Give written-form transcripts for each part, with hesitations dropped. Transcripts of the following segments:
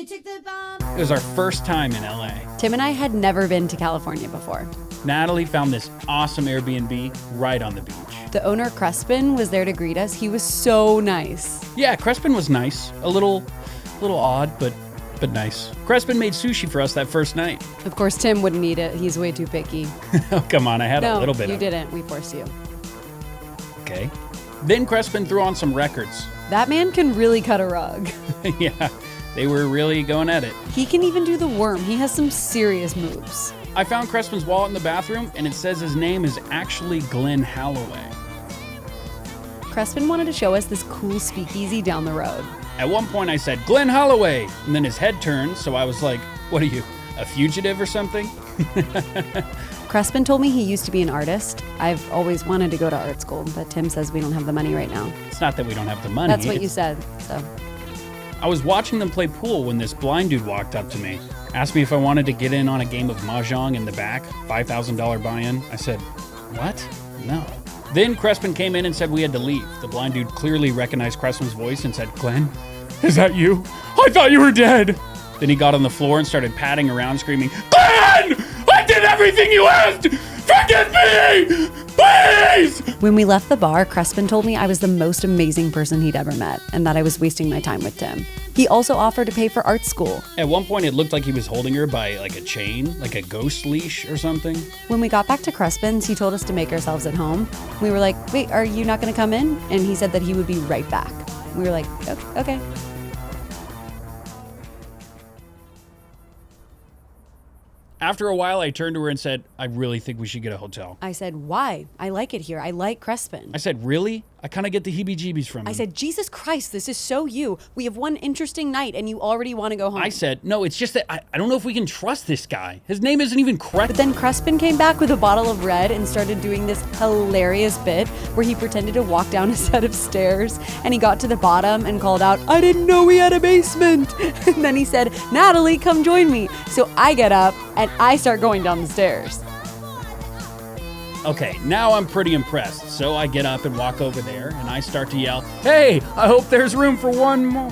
It was our first time in LA. Tim and I had never been to California before. Natalie found this awesome Airbnb right on the beach. The owner, Crespin, was there to greet us. He was so nice. Yeah, Crespin was nice. A little odd, but nice. Crespin made sushi for us that first night. Of course, Tim wouldn't eat it. He's way too picky. Oh, come on, I had a little bit you of it. didn't. We forced you. Okay. Then Crespin threw on some records. That man can really cut a rug. Yeah, they were really going at it. He can even do the worm. He has some serious moves. I found Crespin's wallet in the bathroom, and it says his name is actually Glenn Holloway. Crespin wanted to show us this cool speakeasy down the road. At one point I said, Glenn Holloway, and then his head turned, so I was like, what are you, a fugitive or something? Crespin told me he used to be an artist. I've always wanted to go to art school, but Tim says we don't have the money right now. It's not that we don't have the money. That's what you said, so. I was watching them play pool when this blind dude walked up to me, asked me if I wanted to get in on a game of mahjong in the back, $5,000 buy-in. I said, what? No. Then Crespin came in and said we had to leave. The blind dude clearly recognized Crespin's voice and said, Glenn, is that you? I thought you were dead. Then he got on the floor and started patting around, screaming, Glenn! I did everything you asked! Forgive me! Please! When we left the bar, Crespin told me I was the most amazing person he'd ever met and that I was wasting my time with Tim. He also offered to pay for art school. At one point, it looked like he was holding her by like a chain, like a ghost leash or something. When we got back to Crespin's, he told us to make ourselves at home. We were like, wait, are you not going to come in? And he said that he would be right back. We were like, okay. After a while, I turned to her and said, I really think we should get a hotel. I said, why? I like it here. I like Crespin. I said, really? I kind of get the heebie-jeebies from him. I said, Jesus Christ, this is so you. We have one interesting night and you already want to go home. I said, no, it's just that I don't know if we can trust this guy. His name isn't even correct. But then Crespin came back with a bottle of red and started doing this hilarious bit where he pretended to walk down a set of stairs and he got to the bottom and called out, I didn't know we had a basement. And then he said, Natalie, come join me. So I get up and I start going down the stairs. Okay, now I'm pretty impressed. So I get up and walk over there and I start to yell, hey, I hope there's room for one more.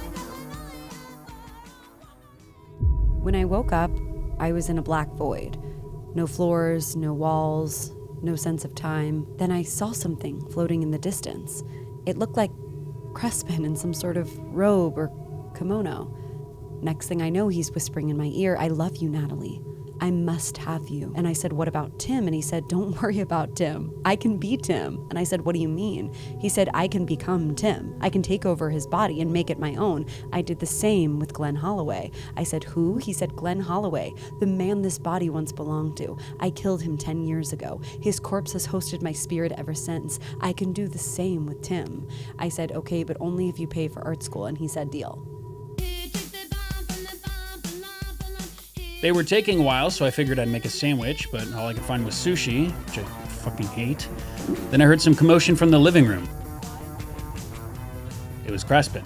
When I woke up, I was in a black void. No floors, no walls, no sense of time. Then I saw something floating in the distance. It looked like Crespin in some sort of robe or kimono. Next thing I know, he's whispering in my ear, I love you, Natalie. I must have you. And I said, what about Tim? And he said, don't worry about Tim. I can be Tim. And I said, what do you mean? He said, I can become Tim. I can take over his body and make it my own. I did the same with Glenn Holloway. I said, who? He said, Glenn Holloway, the man this body once belonged to. I killed him 10 years ago. His corpse has hosted my spirit ever since. I can do the same with Tim. I said, okay, but only if you pay for art school. And he said, deal. They were taking a while, so I figured I'd make a sandwich, but all I could find was sushi, which I fucking hate. Then I heard some commotion from the living room. It was Crespin.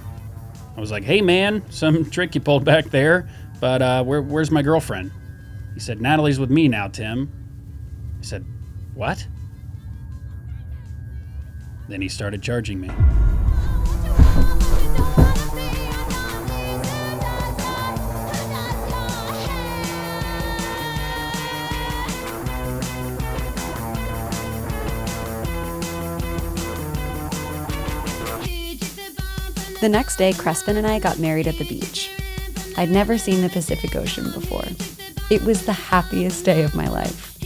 I was like, hey man, some trick you pulled back there, but where's my girlfriend? He said, Natalie's with me now, Tim. I said, what? Then he started charging me. The next day, Crespin and I got married at the beach. I'd never seen the Pacific Ocean before. It was the happiest day of my life.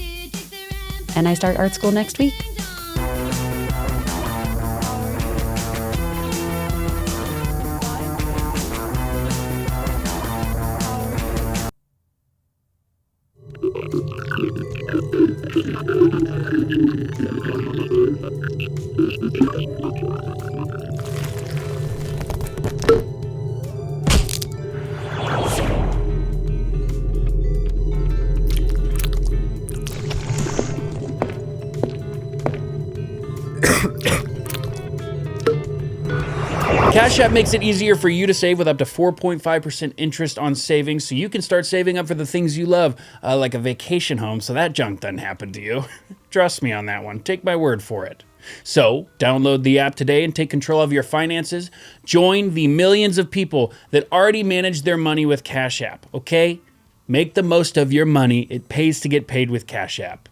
And I start art school next week. Cash App makes it easier for you to save with up to 4.5% interest on savings, so you can start saving up for the things you love, like a vacation home, so that junk doesn't happen to you. Trust me on that one. Take my word for it. So, download the app today and take control of your finances. Join the millions of people that already manage their money with Cash App, okay? Make the most of your money. It pays to get paid with Cash App.